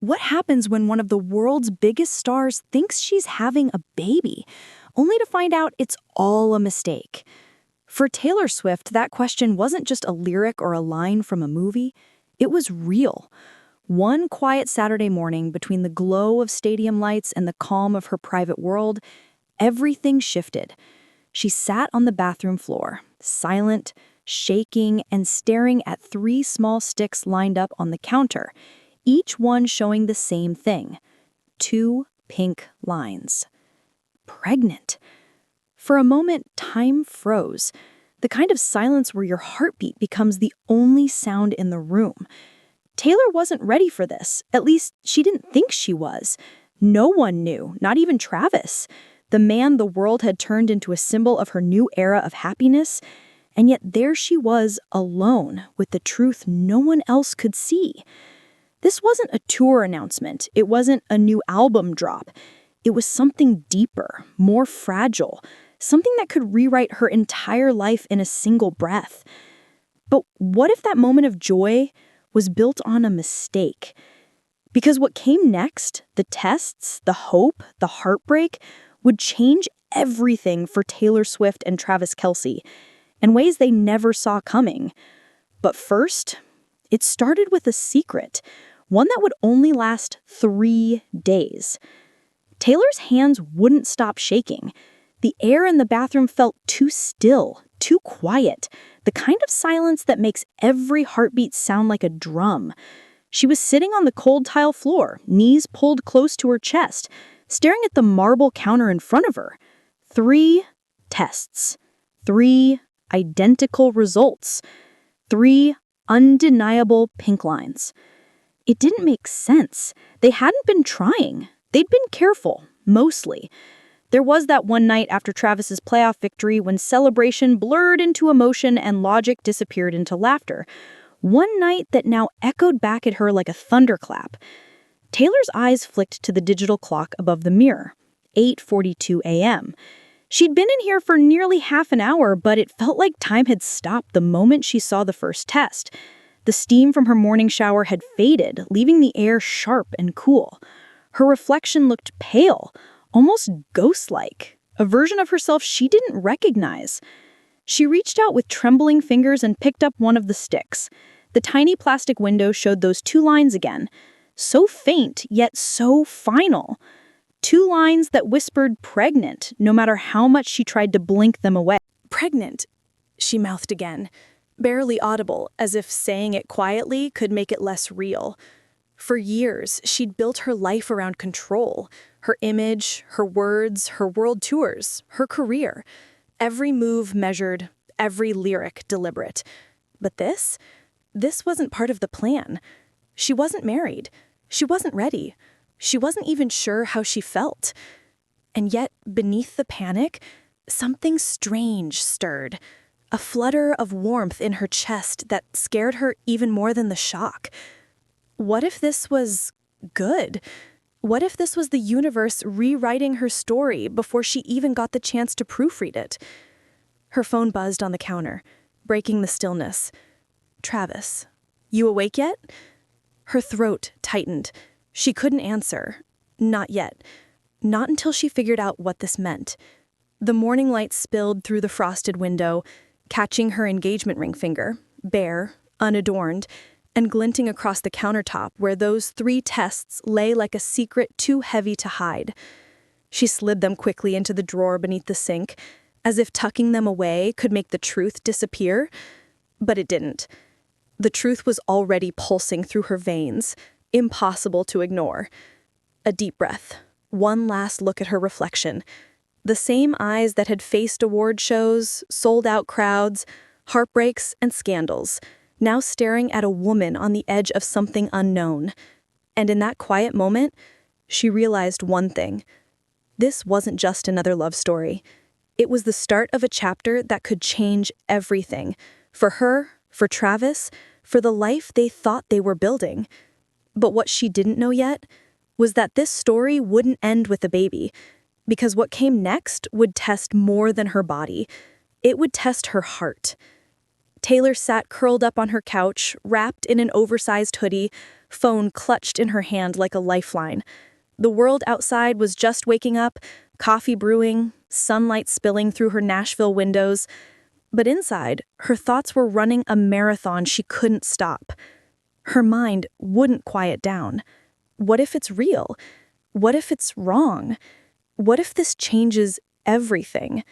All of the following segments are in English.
What happens when one of the world's biggest stars thinks she's having a baby, only to find out it's all a mistake? For Taylor Swift, that question wasn't just a lyric or a line from a movie. It was real. One quiet Saturday morning, between the glow of stadium lights and the calm of her private world, everything shifted. She sat on the bathroom floor, silent, shaking, and staring at 3 small sticks lined up on the counter, each one showing the same thing: 2 pink lines. Pregnant. For a moment, time froze. The kind of silence where your heartbeat becomes the only sound in the room. Taylor wasn't ready for this. At least, she didn't think she was. No one knew, not even Travis, the man the world had turned into a symbol of her new era of happiness. And yet there she was, alone, with the truth no one else could see. This wasn't a tour announcement. It wasn't a new album drop. It was something deeper, more fragile, something that could rewrite her entire life in a single breath. But what if that moment of joy was built on a mistake? Because what came next, the tests, the hope, the heartbreak, would change everything for Taylor Swift and Travis Kelce in ways they never saw coming. But first, it started with a secret, one that would only last 3 days. Taylor's hands wouldn't stop shaking. The air in the bathroom felt too still, too quiet, the kind of silence that makes every heartbeat sound like a drum. She was sitting on the cold tile floor, knees pulled close to her chest, staring at the marble counter in front of her. 3 tests. 3 identical results. 3 undeniable pink lines. It didn't make sense. They hadn't been trying. They'd been careful, mostly. There was that one night after Travis's playoff victory when celebration blurred into emotion and logic disappeared into laughter. One night that now echoed back at her like a thunderclap. Taylor's eyes flicked to the digital clock above the mirror. 8:42 a.m. She'd been in here for nearly half an hour, but it felt like time had stopped the moment she saw the first test. The steam from her morning shower had faded, leaving the air sharp and cool. Her reflection looked pale, almost ghost-like, a version of herself she didn't recognize. She reached out with trembling fingers and picked up one of the sticks. The tiny plastic window showed those 2 lines again, so faint yet so final. 2 lines that whispered pregnant, no matter how much she tried to blink them away. Pregnant, she mouthed again, barely audible, as if saying it quietly could make it less real. For years, she'd built her life around control. Her image, her words, her world tours, her career. Every move measured, every lyric deliberate. But this wasn't part of the plan. She wasn't married. She wasn't ready. She wasn't even sure how she felt. And yet, beneath the panic, something strange stirred. A flutter of warmth in her chest that scared her even more than the shock. What if this was good? What if this was the universe rewriting her story before she even got the chance to proofread it? Her phone buzzed on the counter, breaking the stillness. Travis, you awake yet? Her throat tightened. She couldn't answer. Not yet. Not until she figured out what this meant. The morning light spilled through the frosted window, catching her engagement ring finger, bare, unadorned, and glinting across the countertop where those 3 tests lay like a secret too heavy to hide. She slid them quickly into the drawer beneath the sink, as if tucking them away could make the truth disappear. But it didn't. The truth was already pulsing through her veins, impossible to ignore. A deep breath, one last look at her reflection. The same eyes that had faced award shows, sold-out crowds, heartbreaks, and scandals, now staring at a woman on the edge of something unknown. And in that quiet moment, she realized one thing. This wasn't just another love story. It was the start of a chapter that could change everything. For her, for Travis, for the life they thought they were building. But what she didn't know yet was that this story wouldn't end with a baby, because what came next would test more than her body. It would test her heart. Taylor sat curled up on her couch, wrapped in an oversized hoodie, phone clutched in her hand like a lifeline. The world outside was just waking up, coffee brewing, sunlight spilling through her Nashville windows. But inside, her thoughts were running a marathon she couldn't stop. Her mind wouldn't quiet down. What if it's real? What if it's wrong? What if this changes everything?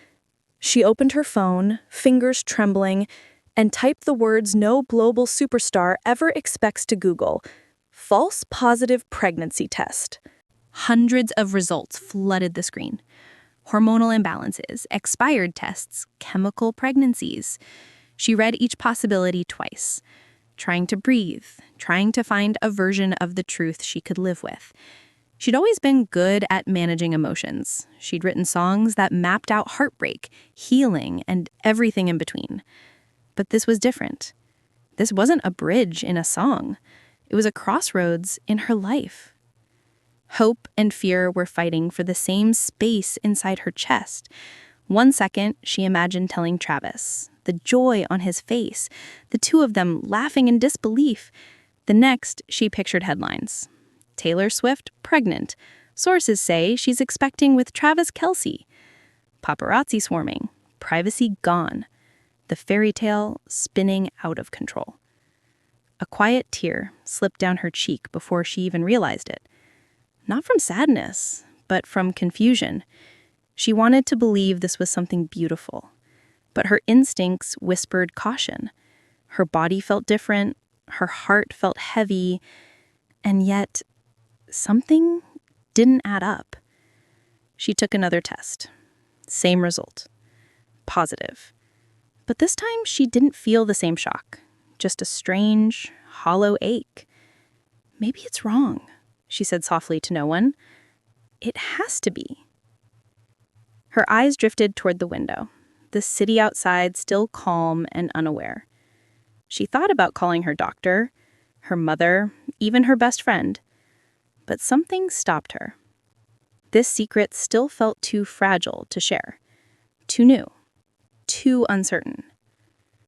She opened her phone, fingers trembling, and typed the words no global superstar ever expects to Google: false positive pregnancy test. Hundreds of results flooded the screen. Hormonal imbalances, expired tests, chemical pregnancies. She read each possibility twice, trying to breathe, trying to find a version of the truth she could live with. She'd always been good at managing emotions. She'd written songs that mapped out heartbreak, healing, and everything in between. But this was different. This wasn't a bridge in a song. It was a crossroads in her life. Hope and fear were fighting for the same space inside her chest. One second, she imagined telling Travis, the joy on his face, the two of them laughing in disbelief. The next, she pictured headlines. Taylor Swift pregnant. Sources say she's expecting with Travis Kelce. Paparazzi swarming. Privacy gone. The fairy tale spinning out of control. A quiet tear slipped down her cheek before she even realized it. Not from sadness, but from confusion. She wanted to believe this was something beautiful, but her instincts whispered caution. Her body felt different, her heart felt heavy, and yet something didn't add up. She took another test. Same result. Positive. But this time she didn't feel the same shock, just a strange, hollow ache. Maybe it's wrong, she said softly to no one. It has to be. Her eyes drifted toward the window, the city outside still calm and unaware. She thought about calling her doctor, her mother, even her best friend. But something stopped her. This secret still felt too fragile to share, too new, too uncertain.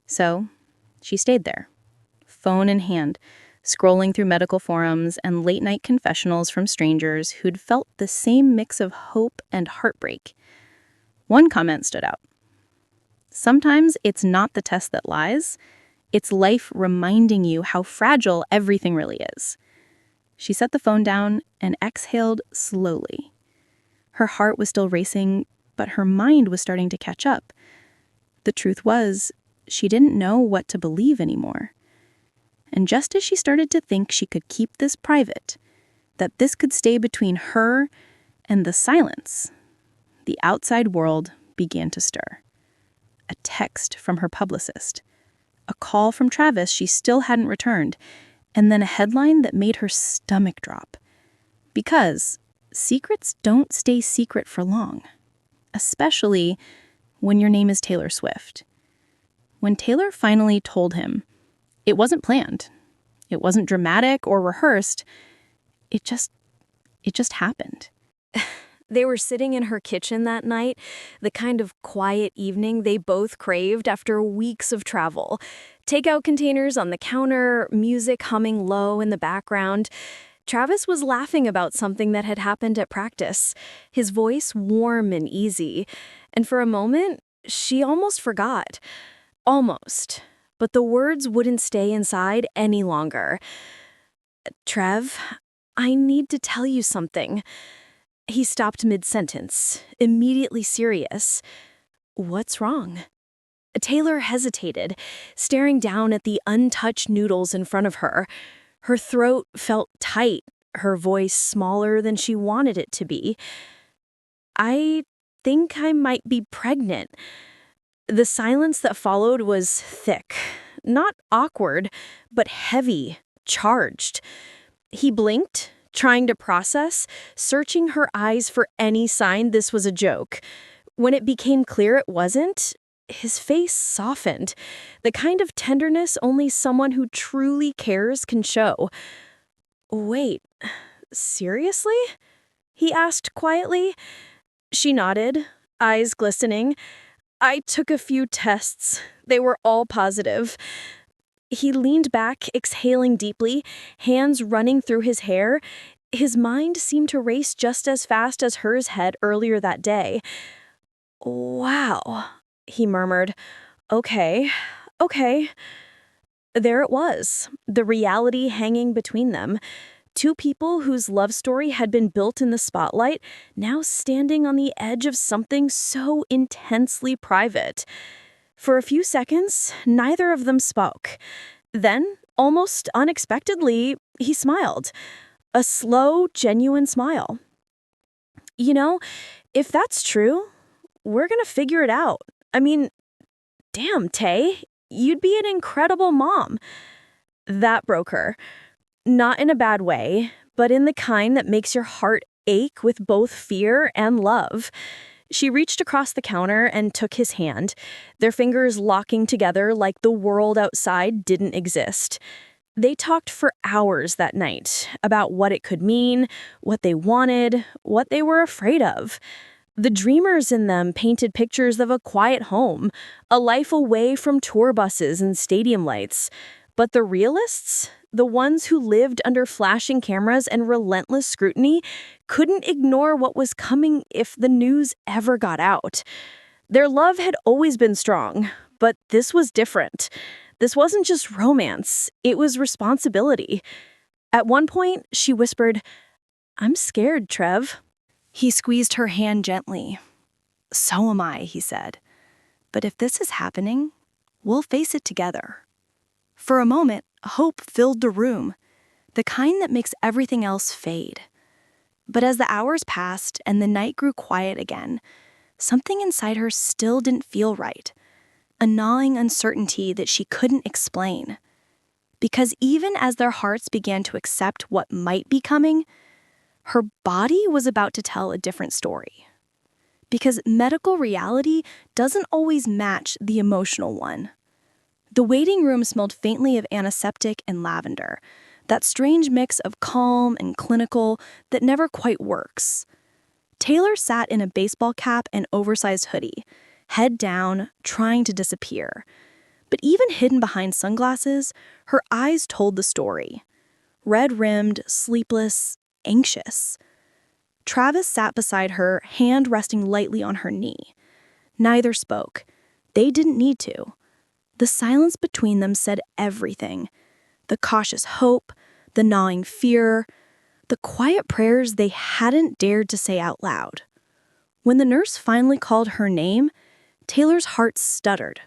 So she stayed there, phone in hand, scrolling through medical forums and late-night confessionals from strangers who'd felt the same mix of hope and heartbreak. One comment stood out. Sometimes it's not the test that lies, it's life reminding you how fragile everything really is. She set the phone down and exhaled slowly. Her heart was still racing, but her mind was starting to catch up. The truth was, she didn't know what to believe anymore. And just as she started to think she could keep this private, that this could stay between her and the silence, the outside world began to stir. A text from her publicist, a call from Travis she still hadn't returned, and then a headline that made her stomach drop. Because secrets don't stay secret for long, especially when your name is Taylor Swift. When Taylor finally told him, it wasn't planned, it wasn't dramatic or rehearsed, it just happened. They were sitting in her kitchen that night, the kind of quiet evening they both craved after weeks of travel. Takeout containers on the counter, music humming low in the background. Travis was laughing about something that had happened at practice, his voice warm and easy. And for a moment, she almost forgot. Almost. But the words wouldn't stay inside any longer. "Trev, I need to tell you something." He stopped mid-sentence, immediately serious. "What's wrong?" Taylor hesitated, staring down at the untouched noodles in front of her. Her throat felt tight, her voice smaller than she wanted it to be. "I think I might be pregnant." The silence that followed was thick, not awkward, but heavy, charged. He blinked, trying to process, searching her eyes for any sign this was a joke. When it became clear it wasn't, his face softened, the kind of tenderness only someone who truly cares can show. "Wait, seriously?" he asked quietly. She nodded, eyes glistening. I took a few tests. They were all positive. He leaned back, exhaling deeply, hands running through his hair. His mind seemed to race just as fast as hers had earlier that day. Wow, he murmured. Okay. There it was, the reality hanging between them. Two people whose love story had been built in the spotlight, now standing on the edge of something so intensely private. For a few seconds, neither of them spoke. Then, almost unexpectedly, he smiled. A slow, genuine smile. You know, if that's true, we're gonna figure it out. I mean, damn, Tay, you'd be an incredible mom. That broke her. Not in a bad way, but in the kind that makes your heart ache with both fear and love. She reached across the counter and took his hand, their fingers locking together like the world outside didn't exist. They talked for hours that night about what it could mean, what they wanted, what they were afraid of. The dreamers in them painted pictures of a quiet home, a life away from tour buses and stadium lights. But the realists, the ones who lived under flashing cameras and relentless scrutiny, couldn't ignore what was coming if the news ever got out. Their love had always been strong, but this was different. This wasn't just romance, it was responsibility. At one point, she whispered, "I'm scared, Trev." He squeezed her hand gently. "So am I," he said. "But if this is happening, we'll face it together." For a moment, hope filled the room, the kind that makes everything else fade. But as the hours passed and the night grew quiet again, something inside her still didn't feel right, a gnawing uncertainty that she couldn't explain. Because even as their hearts began to accept what might be coming, her body was about to tell a different story. Because medical reality doesn't always match the emotional one. The waiting room smelled faintly of antiseptic and lavender, that strange mix of calm and clinical that never quite works. Taylor sat in a baseball cap and oversized hoodie, head down, trying to disappear. But even hidden behind sunglasses, her eyes told the story. Red-rimmed, sleepless, anxious. Travis sat beside her, hand resting lightly on her knee. Neither spoke. They didn't need to. The silence between them said everything. The cautious hope, the gnawing fear, the quiet prayers they hadn't dared to say out loud. When the nurse finally called her name, Taylor's heart stuttered.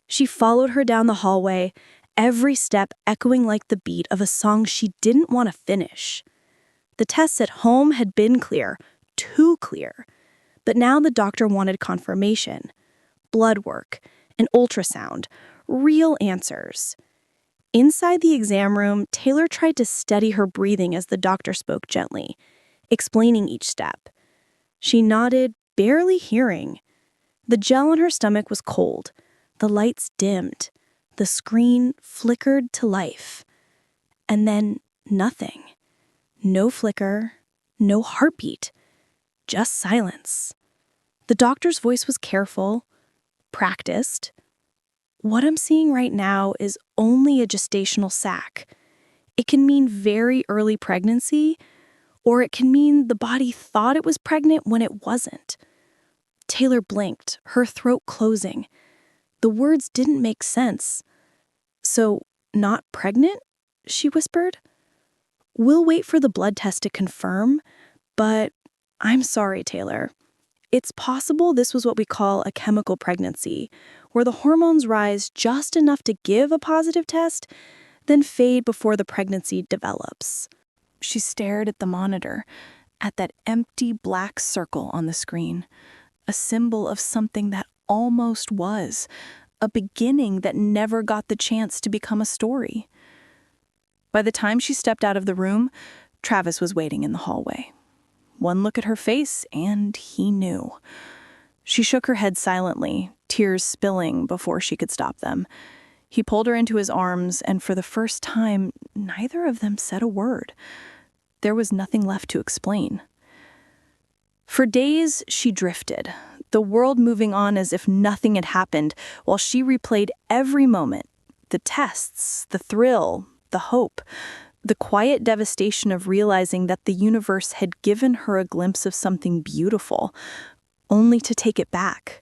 She followed her down the hallway, every step echoing like the beat of a song she didn't want to finish. The tests at home had been clear, too clear. But now the doctor wanted confirmation. Blood work, an ultrasound, real answers. Inside the exam room, Taylor tried to steady her breathing as the doctor spoke gently, explaining each step. She nodded, barely hearing. The gel on her stomach was cold. The lights dimmed. The screen flickered to life. And then nothing. No flicker, no heartbeat. Just silence. The doctor's voice was careful, practiced. What I'm seeing right now is only a gestational sac. It can mean very early pregnancy, or it can mean the body thought it was pregnant when it wasn't. Taylor blinked, her throat closing. The words didn't make sense. "So, not pregnant?" she whispered. "We'll wait for the blood test to confirm, but I'm sorry, Taylor. It's possible this was what we call a chemical pregnancy, where the hormones rise just enough to give a positive test, then fade before the pregnancy develops." She stared at the monitor, at that empty black circle on the screen, a symbol of something that almost was, a beginning that never got the chance to become a story. By the time she stepped out of the room, Travis was waiting in the hallway. One look at her face, and he knew. She shook her head silently, tears spilling before she could stop them. He pulled her into his arms, and for the first time, neither of them said a word. There was nothing left to explain. For days, she drifted, the world moving on as if nothing had happened, while she replayed every moment. The tests, the thrill, the hope, the quiet devastation of realizing that the universe had given her a glimpse of something beautiful, only to take it back.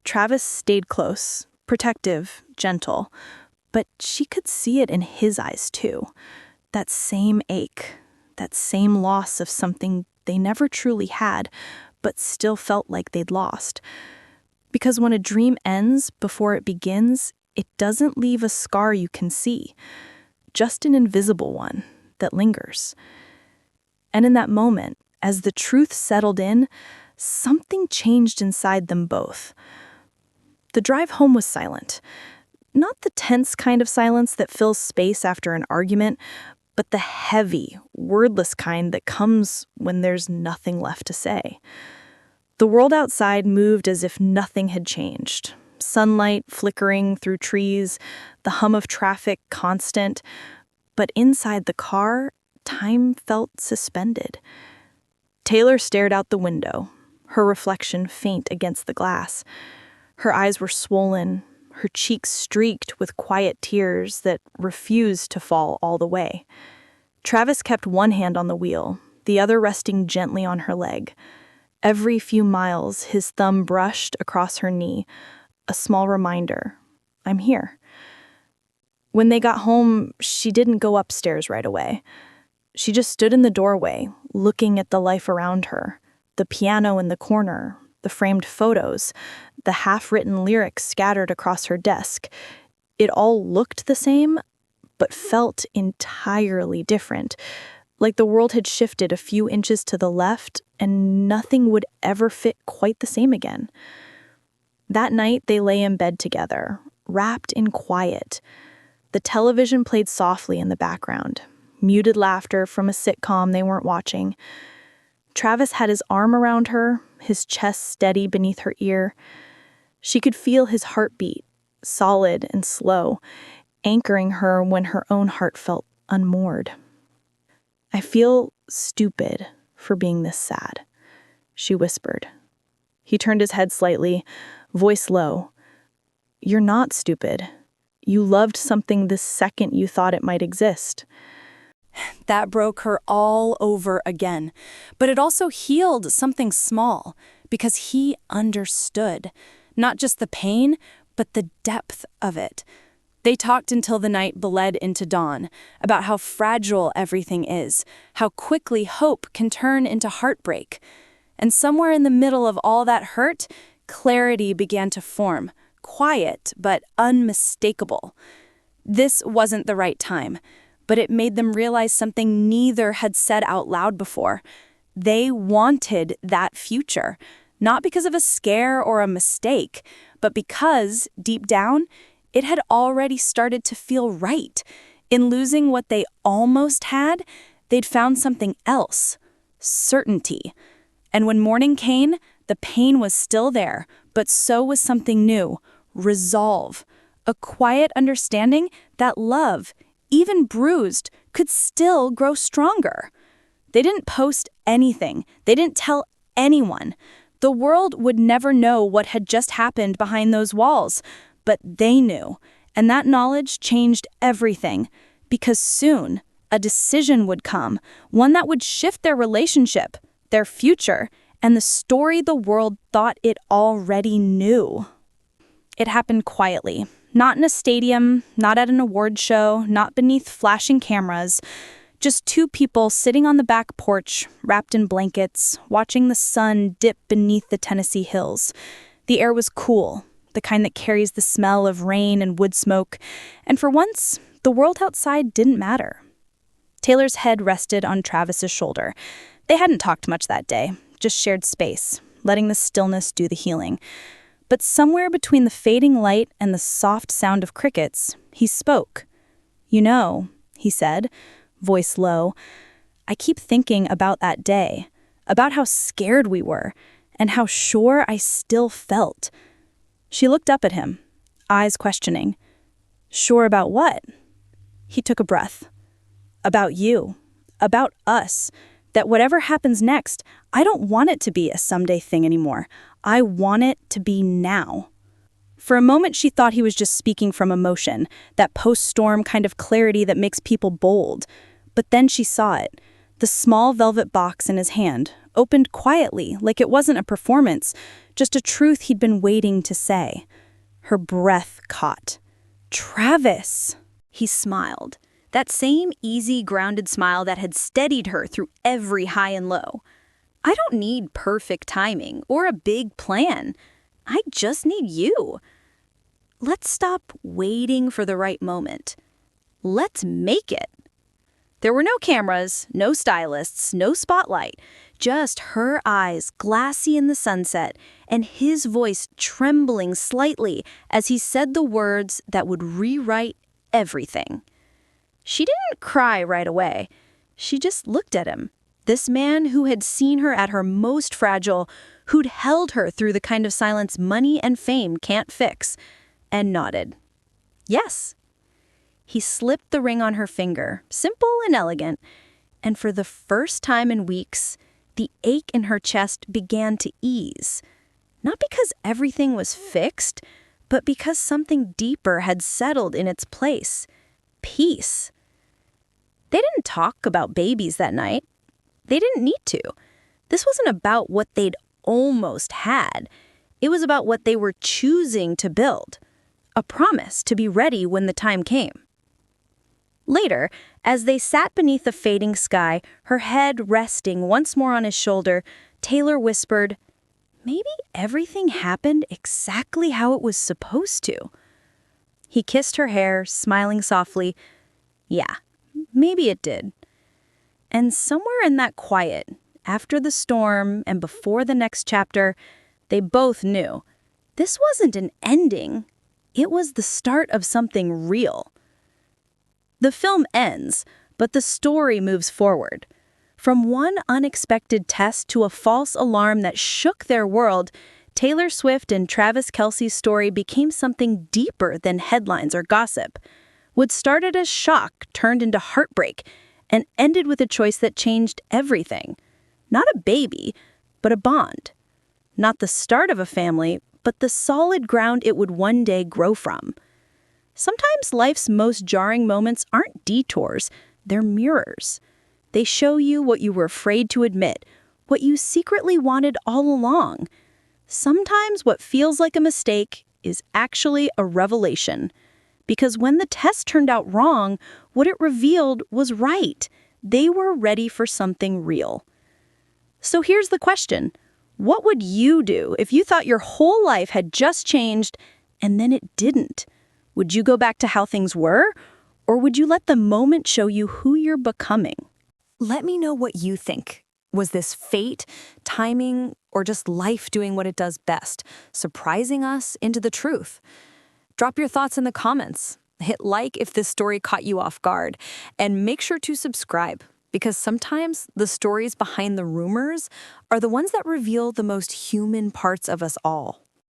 Travis stayed close, protective, gentle, but she could see it in his eyes too. That same ache, that same loss of something they never truly had, but still felt like they'd lost. Because when a dream ends before it begins, it doesn't leave a scar you can see, just an invisible one that lingers. And in that moment, as the truth settled in, something changed inside them both. The drive home was silent. Not the tense kind of silence that fills space after an argument, but the heavy, wordless kind that comes when there's nothing left to say. The world outside moved as if nothing had changed. Sunlight flickering through trees, the hum of traffic constant. But inside the car, time felt suspended. Taylor stared out the window, her reflection faint against the glass. Her eyes were swollen, her cheeks streaked with quiet tears that refused to fall all the way. Travis kept one hand on the wheel, the other resting gently on her leg. Every few miles, his thumb brushed across her knee, a small reminder, I'm here. When they got home, she didn't go upstairs right away. She just stood in the doorway, looking at the life around her, the piano in the corner, the framed photos, the half-written lyrics scattered across her desk. It all looked the same, but felt entirely different, like the world had shifted a few inches to the left and nothing would ever fit quite the same again. That night, they lay in bed together, wrapped in quiet. The television played softly in the background, muted laughter from a sitcom they weren't watching. Travis had his arm around her, his chest steady beneath her ear. She could feel his heartbeat, solid and slow, anchoring her when her own heart felt unmoored. I feel stupid for being this sad, she whispered. He turned his head slightly, voice low. You're not stupid. You loved something the second you thought it might exist. That broke her all over again. But it also healed something small, because he understood. Not just the pain, but the depth of it. They talked until the night bled into dawn, about how fragile everything is, how quickly hope can turn into heartbreak. And somewhere in the middle of all that hurt, clarity began to form, quiet but unmistakable. This wasn't the right time, but it made them realize something neither had said out loud before. They wanted that future, not because of a scare or a mistake, but because, deep down, it had already started to feel right. In losing what they almost had, they'd found something else, certainty. And when morning came, the pain was still there, but so was something new, resolve, a quiet understanding that love, even bruised, could still grow stronger. They didn't post anything. They didn't tell anyone. The world would never know what had just happened behind those walls, but they knew, and that knowledge changed everything, because soon a decision would come, one that would shift their relationship, their future, and the story the world thought it already knew. It happened quietly, not in a stadium, not at an award show, not beneath flashing cameras, just two people sitting on the back porch, wrapped in blankets, watching the sun dip beneath the Tennessee hills. The air was cool, the kind that carries the smell of rain and wood smoke, and for once, the world outside didn't matter. Taylor's head rested on Travis's shoulder. They hadn't talked much that day, just shared space, letting the stillness do the healing. But somewhere between the fading light and the soft sound of crickets, he spoke. You know, he said, voice low, I keep thinking about that day, about how scared we were, and how sure I still felt. She looked up at him, eyes questioning. Sure about what? He took a breath. About you, about us, that whatever happens next, I don't want it to be a someday thing anymore. I want it to be now. For a moment, she thought he was just speaking from emotion, that post-storm kind of clarity that makes people bold. But then she saw it. The small velvet box in his hand opened quietly, like it wasn't a performance, just a truth he'd been waiting to say. Her breath caught. "Travis!" He smiled. That same easy, grounded smile that had steadied her through every high and low. "I don't need perfect timing or a big plan. I just need you. Let's stop waiting for the right moment. Let's make it." There were no cameras, no stylists, no spotlight, just her eyes glassy in the sunset and his voice trembling slightly as he said the words that would rewrite everything. She didn't cry right away. She just looked at him. This man who had seen her at her most fragile, who'd held her through the kind of silence money and fame can't fix, and nodded. Yes. He slipped the ring on her finger, simple and elegant, and for the first time in weeks, the ache in her chest began to ease. Not because everything was fixed, but because something deeper had settled in its place. Peace. They didn't talk about babies that night. They didn't need to. This wasn't about what they'd almost had. It was about what they were choosing to build. A promise to be ready when the time came. Later, as they sat beneath the fading sky, her head resting once more on his shoulder, Taylor whispered, "Maybe everything happened exactly how it was supposed to." He kissed her hair, smiling softly. "Yeah, maybe it did." And somewhere in that quiet, after the storm and before the next chapter, they both knew this wasn't an ending. It was the start of something real. The film ends, but the story moves forward. From one unexpected test to a false alarm that shook their world, Taylor Swift and Travis Kelce's story became something deeper than headlines or gossip. What started as shock turned into heartbreak and ended with a choice that changed everything. Not a baby, but a bond. Not the start of a family, but the solid ground it would one day grow from. Sometimes life's most jarring moments aren't detours, they're mirrors. They show you what you were afraid to admit, what you secretly wanted all along. Sometimes what feels like a mistake is actually a revelation. Because when the test turned out wrong, what it revealed was right. They were ready for something real. So here's the question. What would you do if you thought your whole life had just changed and then it didn't? Would you go back to how things were? Or would you let the moment show you who you're becoming? Let me know what you think. Was this fate, timing, or just life doing what it does best, surprising us into the truth? Drop your thoughts in the comments. Hit like if this story caught you off guard. And make sure to subscribe, because sometimes the stories behind the rumors are the ones that reveal the most human parts of us all.